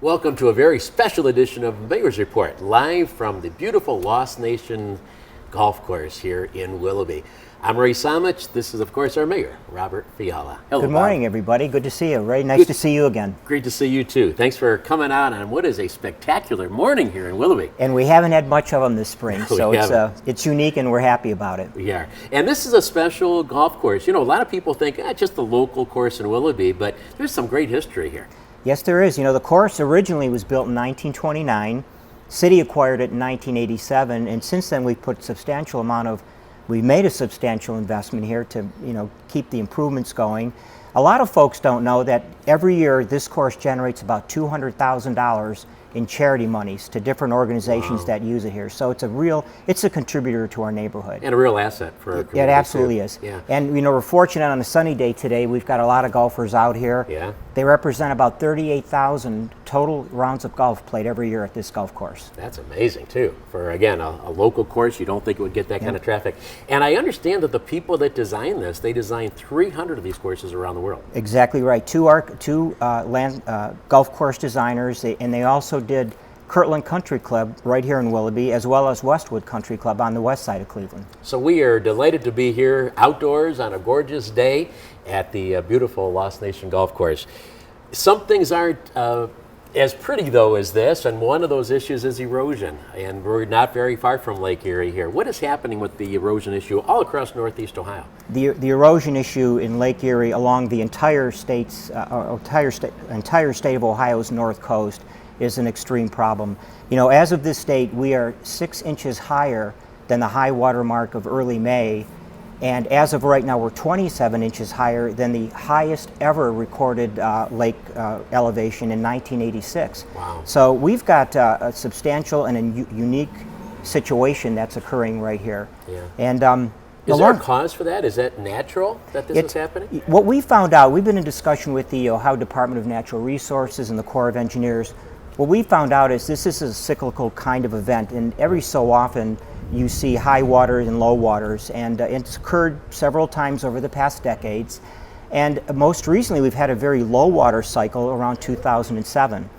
Welcome to a very special edition of Mayor's Report, live from the beautiful Lost Nation golf course here in Willoughby. I'm Ray Somich. This is, of course, our mayor, Robert Fiala. Hello, Good morning, Bob. Everybody. Good to see you. Ray, nice to see you again. Great to see you, too. Thanks for coming out on what is a spectacular morning here in Willoughby. And we haven't had much of them this spring, so it's unique and we're happy about it. We are. And this is a special golf course. You know, a lot of people think, just a local course in Willoughby, but there's some great history here. Yes, there is. You know, the course originally was built in 1929. City acquired it in 1987, and since then we've made a substantial investment here to, keep the improvements going. A lot of folks don't know that every year this course generates about $200,000 in charity monies to different organizations that use it here. So it's a contributor to our neighborhood. And a real asset for our community. It absolutely is. Yeah. And we're fortunate on a sunny day today. We've got a lot of golfers out here. Yeah. They represent about 38,000 total rounds of golf played every year at this golf course. That's amazing too. For again, a local course, you don't think it would get that kind of traffic. And I understand that the people that designed this, they designed 300 of these courses around the world. Exactly right. Two golf course designers, and they also did Kirtland Country Club right here in Willoughby, as well as Westwood Country Club on the west side of Cleveland. So we are delighted to be here outdoors on a gorgeous day at the beautiful Lost Nation Golf Course. Some things aren't as pretty though as this, and one of those issues is erosion, and we're not very far from Lake Erie here. What is happening with the erosion issue all across Northeast Ohio? The erosion issue in Lake Erie along the entire state of Ohio's north coast is an extreme problem. As of this date, we are 6 inches higher than the high water mark of early May, and as of right now, we're 27 inches higher than the highest ever recorded lake elevation in 1986. Wow. So we've got a substantial and a unique situation that's occurring right here. Yeah. And is there a cause for that? Is that natural that this is happening? What we found out, we've been in discussion with the Ohio Department of Natural Resources and the Corps of Engineers. What we found out is this is a cyclical kind of event, and every so often you see high waters and low waters, and it's occurred several times over the past decades. And most recently we've had a very low water cycle around 2007.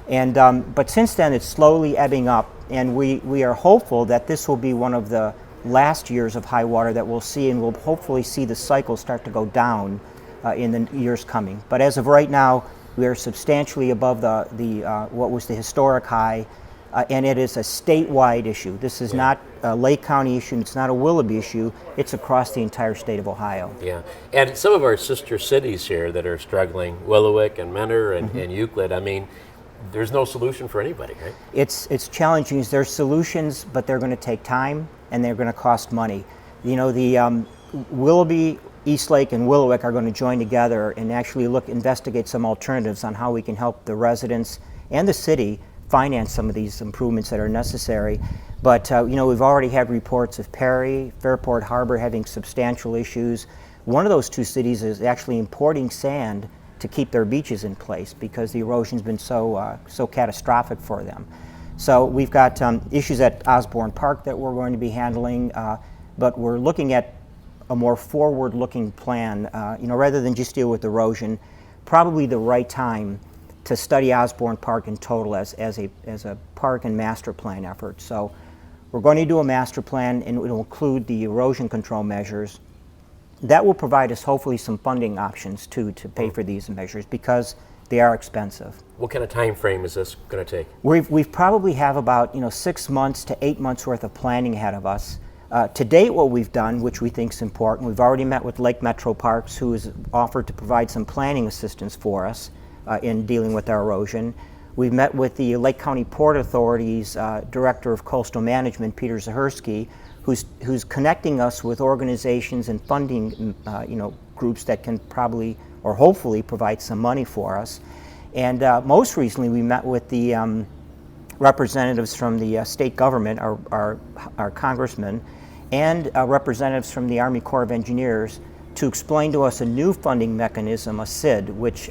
And but since then it's slowly ebbing up, and we are hopeful that this will be one of the last years of high water that we'll see, and we'll hopefully see the cycle start to go down in the years coming. But as of right now, we are substantially above what was the historic high, and it is a statewide issue. This is not a Lake County issue, it's not a Willoughby issue, it's across the entire state of Ohio. Yeah, and some of our sister cities here that are struggling, Willowick and Mentor and Euclid, I mean, there's no solution for anybody, right? It's challenging. There's solutions, but they're going to take time and they're going to cost money. The Willoughby, Eastlake, and Willowick are going to join together and actually investigate some alternatives on how we can help the residents and the city finance some of these improvements that are necessary. But we've already had reports of Perry, Fairport Harbor having substantial issues. One of those two cities is actually importing sand to keep their beaches in place because the erosion's been so catastrophic for them. So we've got issues at Osborne Park that we're going to be handling, but we're looking at a more forward-looking plan, rather than just deal with erosion. Probably the right time to study Osborne Park in total as a park and master plan effort. So we're going to do a master plan, and it will include the erosion control measures. That will provide us hopefully some funding options too to pay for these measures because they are expensive. What kind of time frame is this going to take? We've probably have about 6 months to 8 months worth of planning ahead of us. To date, what we've done, which we think is important, we've already met with Lake Metro Parks, who has offered to provide some planning assistance for us in dealing with our erosion. We've met with the Lake County Port Authority's Director of Coastal Management, Peter Zahersky, who's connecting us with organizations and funding groups that can probably or hopefully provide some money for us. And most recently, we met with the representatives from the state government, our congressmen, and representatives from the Army Corps of Engineers to explain to us a new funding mechanism, a SID, which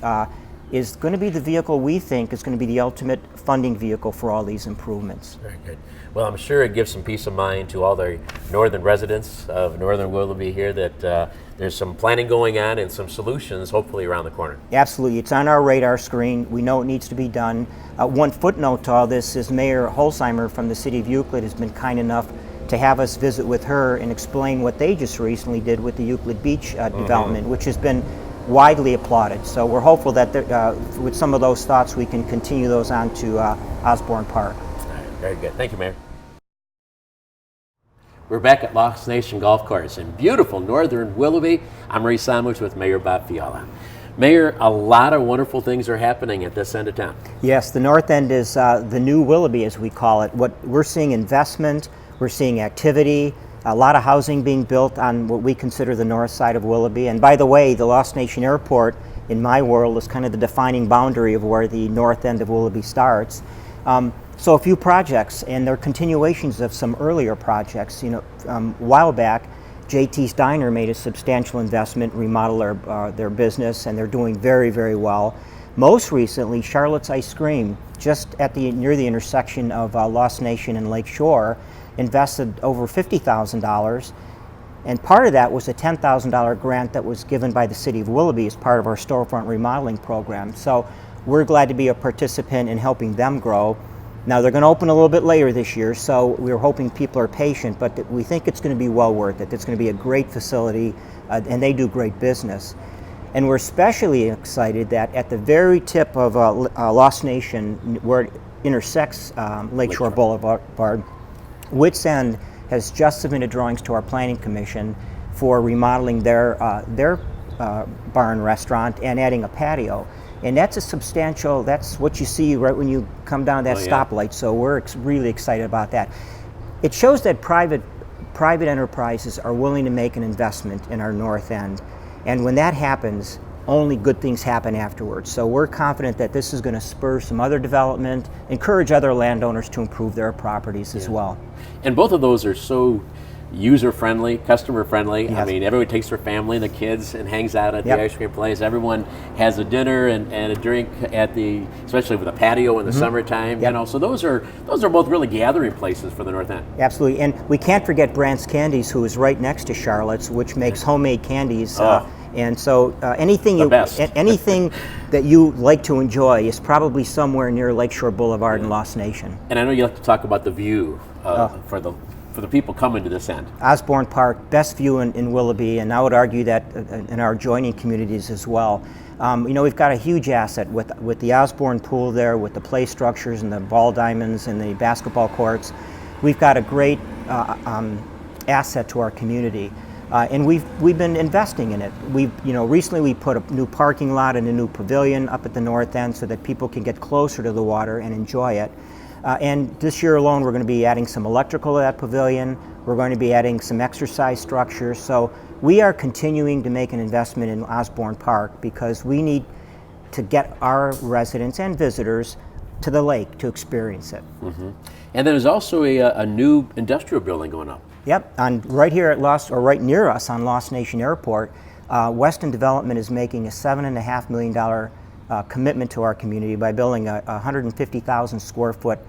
is going to be the vehicle we think is going to be the ultimate funding vehicle for all these improvements. Very good. Well, I'm sure it gives some peace of mind to all the northern residents of northern Willoughby here that there's some planning going on and some solutions hopefully around the corner. Absolutely. It's on our radar screen. We know it needs to be done. One footnote to all this is Mayor Holzheimer from the City of Euclid has been kind enough to have us visit with her and explain what they just recently did with the Euclid Beach development, which has been widely applauded. So we're hopeful that with some of those thoughts we can continue those on to Osborne Park. All right, very good. Thank you, Mayor. We're back at Lost Nation Golf Course in beautiful northern Willoughby. I'm Ray Somich with Mayor Bob Fiala. Mayor, a lot of wonderful things are happening at this end of town. Yes, the north end is the new Willoughby, as we call it. What we're seeing investment, we're seeing activity, a lot of housing being built on what we consider the north side of Willoughby. And by the way, the Lost Nation Airport, in my world, is kind of the defining boundary of where the north end of Willoughby starts. So a few projects, and they're continuations of some earlier projects. You know, a while back, JT's Diner made a substantial investment, remodel their business, and they're doing very, very well. Most recently, Charlotte's Ice Cream, just at near the intersection of Lost Nation and Lake Shore, invested over $50,000, and part of that was a $10,000 grant that was given by the City of Willoughby as part of our storefront remodeling program. So we're glad to be a participant in helping them grow. Now they're going to open a little bit later this year, so we're hoping people are patient, but we think it's going to be well worth it. It's going to be a great facility, and they do great business. And we're especially excited that at the very tip of Lost Nation, where it intersects Lakeshore Boulevard, Wits End has just submitted drawings to our Planning Commission for remodeling their bar and restaurant and adding a patio. And that's a substantial, that's what you see right when you come down that stoplight, so we're really excited about that. It shows that private enterprises are willing to make an investment in our north end, and when that happens, only good things happen afterwards. So we're confident that this is going to spur some other development, encourage other landowners to improve their properties as well. And both of those are so user-friendly, customer-friendly. Yes. I mean, everyone takes their family and the kids and hangs out at the ice cream place. Everyone has a dinner and a drink at especially with a patio in the summertime. You know, so those are both really gathering places for the North End. Absolutely, and we can't forget Brandt's Candies, who is right next to Charlotte's, which makes homemade candies. And so anything that you like to enjoy is probably somewhere near Lakeshore Boulevard and Lost Nation. And I know you like to talk about the view for the people coming to this end. Osborne Park, best view in Willoughby, and I would argue that in our adjoining communities as well. You know, we've got a huge asset with the Osborne pool there, with the play structures and the ball diamonds and the basketball courts. We've got a great asset to our community. And we've been investing in it. Recently we put a new parking lot and a new pavilion up at the north end so that people can get closer to the water and enjoy it. And this year alone we're going to be adding some electrical to that pavilion. We're going to be adding some exercise structures. So we are continuing to make an investment in Osborne Park because we need to get our residents and visitors to the lake to experience it. Mm-hmm. And there's also a new industrial building going up. Yep, right here at right near us on Lost Nation Airport, Weston Development is making a $7.5 million commitment to our community by building a 150,000 square foot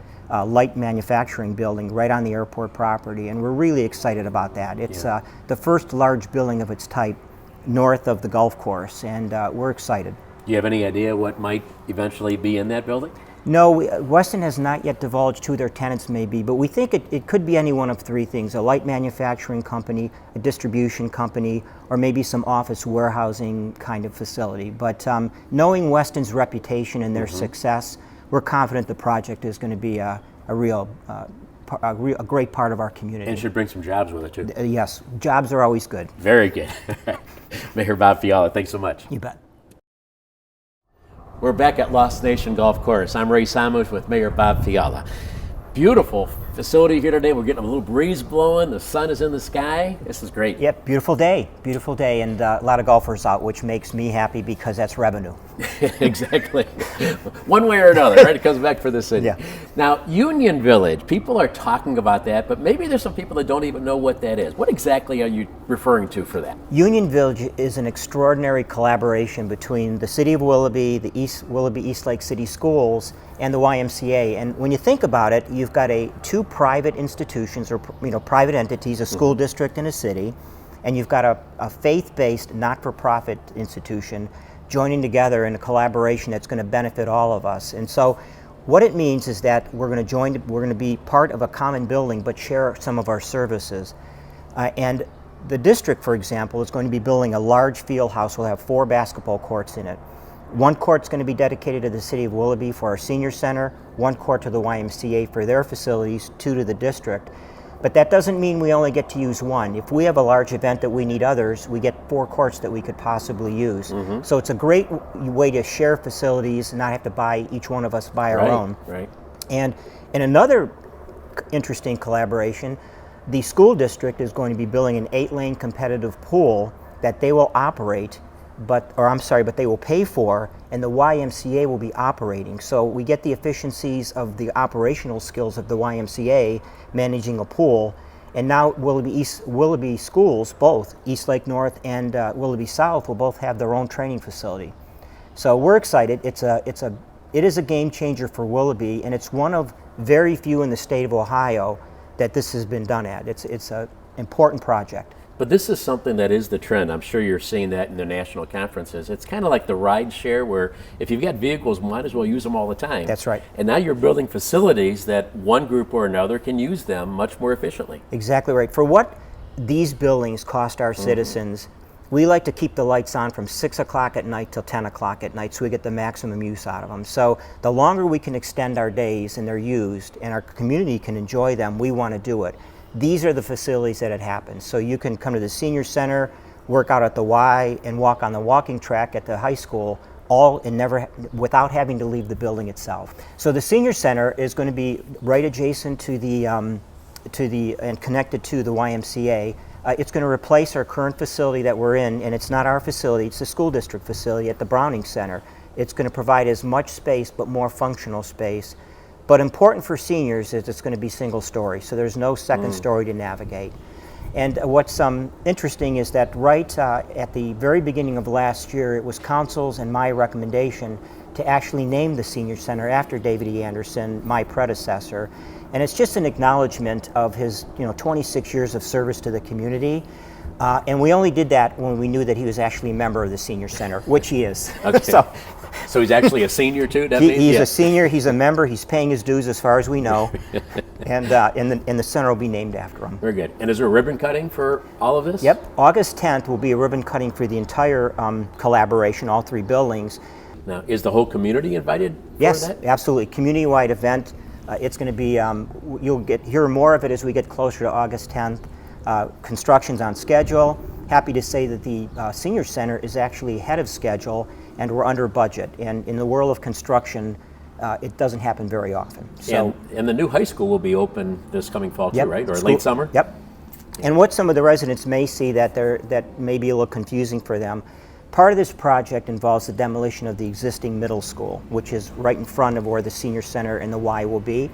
light manufacturing building right on the airport property, and we're really excited about that. It's the first large building of its type north of the golf course, and we're excited. Do you have any idea what might eventually be in that building? No, Weston has not yet divulged who their tenants may be, but we think it could be any one of three things: a light manufacturing company, a distribution company, or maybe some office warehousing kind of facility. But knowing Weston's reputation and their success, we're confident the project is going to be a great part of our community. And should bring some jobs with it too. Yes, jobs are always good. Very good. Mayor Bob Fiala, thanks so much. You bet. We're back at Lost Nation Golf Course. I'm Ray Somich with Mayor Bob Fiala. beautiful facility here today. We're getting a little breeze blowing. The sun is in the sky. This is great. Yep, beautiful day, and a lot of golfers out, which makes me happy because that's revenue. Exactly. One way or another, right? It comes back for the city. Yeah. Now, Union Village, people are talking about that, but maybe there's some people that don't even know what that is. What exactly are you referring to for that? Union Village is an extraordinary collaboration between the City of Willoughby, the Willoughby East Lake City Schools, and the YMCA. And when you think about it, you've got two private institutions, or private entities, a school district and a city, and you've got a faith-based, not-for-profit institution joining together in a collaboration that's going to benefit all of us. And so what it means is that we're going to be part of a common building but share some of our services. And the district, for example, is going to be building a large field house. We'll have 4 basketball courts in it. One court's going to be dedicated to the City of Willoughby for our senior center, 1 court to the YMCA for their facilities, 2 to the district. But that doesn't mean we only get to use 1. If we have a large event that we need others, we get 4 courts that we could possibly use. Mm-hmm. So it's a great way to share facilities and not have to buy each one of us by our own. Right. And in another interesting collaboration, the school district is going to be building an 8-lane competitive pool that they will operate, but they will pay for, and the YMCA will be operating. So we get the efficiencies of the operational skills of the YMCA managing a pool, and now Willoughby schools, both East Lake North and Willoughby South, will both have their own training facility. So we're excited. It is a game changer for Willoughby, and it's one of very few in the state of Ohio that this has been done at. It's an important project. But this is something that is the trend. I'm sure you're seeing that in the national conferences. It's kind of like the ride share, where if you've got vehicles, might as well use them all the time. That's right. And now you're building facilities that one group or another can use them much more efficiently. Exactly right. For what these buildings cost our citizens, we like to keep the lights on from 6 o'clock at night till 10 o'clock at night so we get the maximum use out of them. So the longer we can extend our days and they're used and our community can enjoy them, we want to do it. These are the facilities that it happens. So you can come to the senior center, work out at the Y, and walk on the walking track at the high school, all and never without having to leave the building itself. So the senior center is going to be right adjacent to the and connected to the YMCA. It's going to replace our current facility that we're in, and it's not our facility, it's the school district facility at the Browning Center. It's going to provide as much space but more functional space. But important for seniors is it's going to be single story, so there's no second story to navigate. And what's interesting is that right at the very beginning of last year, it was council's and my recommendation to actually name the senior center after David E. Anderson, my predecessor. And it's just an acknowledgement of his 26 years of service to the community. And we only did that when we knew that he was actually a member of the senior center, which he is. Okay. So he's actually a senior too? He's a senior, he's a member, he's paying his dues as far as we know. And the center will be named after him. Very good. And is there a ribbon cutting for all of this? Yep. August 10th will be a ribbon cutting for the entire collaboration, all 3 buildings. Now, is the whole community invited for yes, that? Absolutely. Community-wide event. It's going to be, you'll hear more of it as we get closer to August 10th. Construction's on schedule. Happy to say that the senior center is actually ahead of schedule and we're under budget. And in the world of construction, it doesn't happen very often. So, and the new high school will be open this coming fall too, right? Or late summer? Yep. And what some of the residents may see that may be a little confusing for them, part of this project involves the demolition of the existing middle school, which is right in front of where the senior center and the Y will be.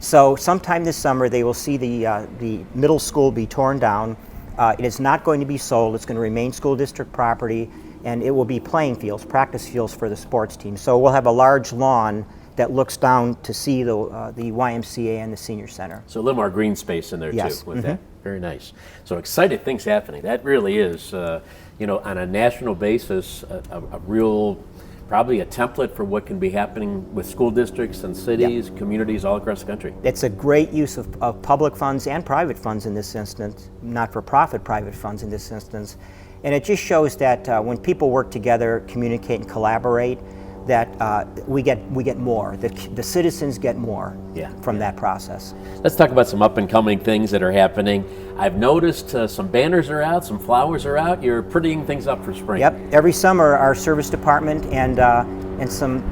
So sometime this summer they will see the middle school be torn down. It is not going to be sold. It's going to remain school district property, and it will be playing fields, practice fields for the sports team. So we'll have a large lawn that looks down to see the YMCA and the senior center. So a little more green space in there yes. too with that. Very nice. So excited things happening. That really is, on a national basis, a real, probably a template for what can be happening with school districts and cities, communities all across the country. It's a great use of public funds and private funds in this instance, not-for-profit private funds in this instance. And it just shows that when people work together, communicate and collaborate, that we get more. The citizens get more from that process. Let's talk about some up and coming things that are happening. I've noticed some banners are out, some flowers are out. You're prettying things up for spring. Yep. Every summer, our service department and some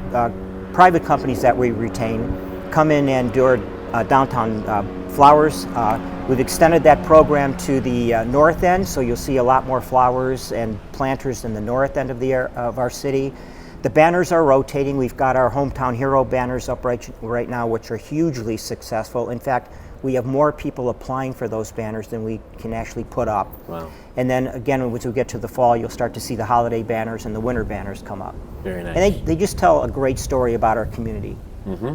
private companies that we retain come in and do downtown flowers. We've extended that program to the north end, so you'll see a lot more flowers and planters in the north end of our city. The banners are rotating. We've got our Hometown Hero banners up right now, which are hugely successful. In fact, we have more people applying for those banners than we can actually put up. Wow. And then again, as we get to the fall, you'll start to see the holiday banners and the winter banners come up. Very nice. And they just tell a great story about our community. Mm-hmm.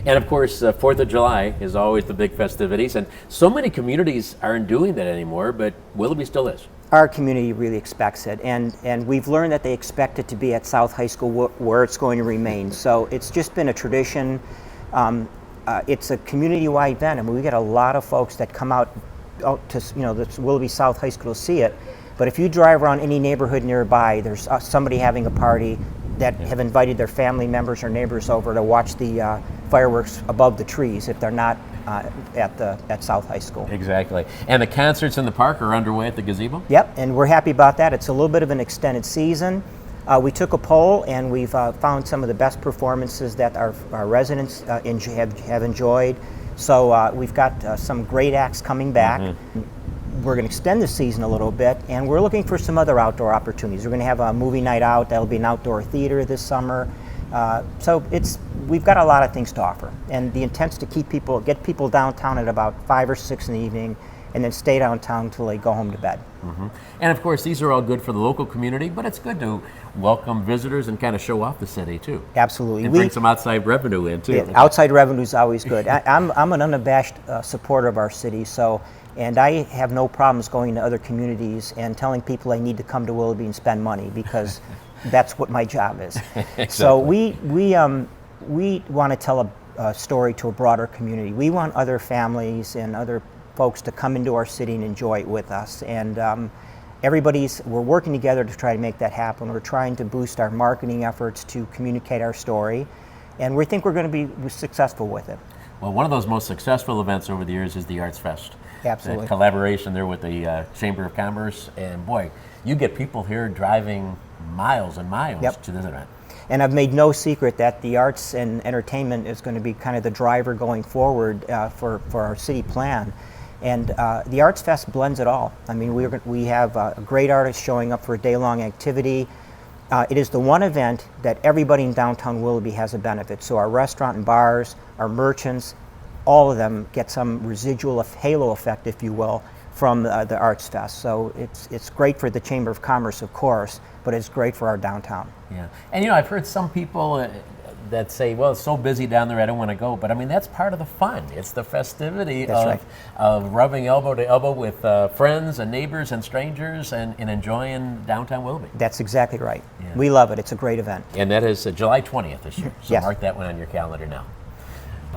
And of course, 4th of July is always the big festivities, and so many communities aren't doing that anymore, but Willoughby still is. Our community really expects it, and we've learned that they expect it to be at South High School where it's going to remain. So it's just been a tradition. It's a community-wide event. I mean, we get a lot of folks that come out to the Willoughby South High School to see it. But if you drive around any neighborhood nearby, there's somebody having a party that have invited their family members or neighbors over to watch the fireworks above the trees if they're not at South High School. Exactly. And the concerts in the park are underway at the gazebo? Yep, and we're happy about that. It's a little bit of an extended season. We took a poll and we've found some of the best performances that our residents have enjoyed. So we've got some great acts coming back. Mm-hmm. We're going to extend the season a little bit, and we're looking for some other outdoor opportunities. We're going to have a movie night out. That'll be an outdoor theater this summer. So we've got a lot of things to offer, and the intent's to get people downtown at about 5 or 6 in the evening, and then stay downtown until they go home to bed. Mm-hmm. And of course, these are all good for the local community, but it's good to welcome visitors and kind of show off the city too. Absolutely. And bring some outside revenue in too. Yeah, outside revenue is always good. I'm an unabashed supporter of our city, and I have no problems going to other communities and telling people they need to come to Willoughby and spend money, because that's what my job is. Exactly. So we want to tell a story to a broader community. We want other families and other folks to come into our city and enjoy it with us. And we're working together to try to make that happen. We're trying to boost our marketing efforts to communicate our story, and we think we're going to be successful with it. Well, one of those most successful events over the years is the Arts Fest. Absolutely. The collaboration there with the Chamber of Commerce, and boy, you get people here driving miles and miles to this event. And I've made no secret that the arts and entertainment is going to be kind of the driver going forward for our city plan. And the Arts Fest blends it all. I mean, we have great artists showing up for a day-long activity. It is the one event that everybody in downtown Willoughby has a benefit. So our restaurant and bars, our merchants, all of them get some residual halo effect, if you will, from the Arts Fest. So it's great for the Chamber of Commerce, of course, but it's great for our downtown. Yeah, and I've heard some people that say, well, it's so busy down there, I don't want to go. But I mean, that's part of the fun. It's the festivity of rubbing elbow to elbow with friends and neighbors and strangers and enjoying downtown Willoughby. That's exactly right. Yeah. We love it. It's a great event. And that is July 20th this year. So yes. Mark that one on your calendar now.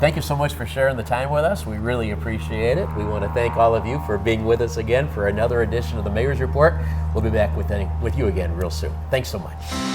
Thank you so much for sharing the time with us. We really appreciate it. We want to thank all of you for being with us again for another edition of the Mayor's Report. We'll be back with you again real soon. Thanks so much.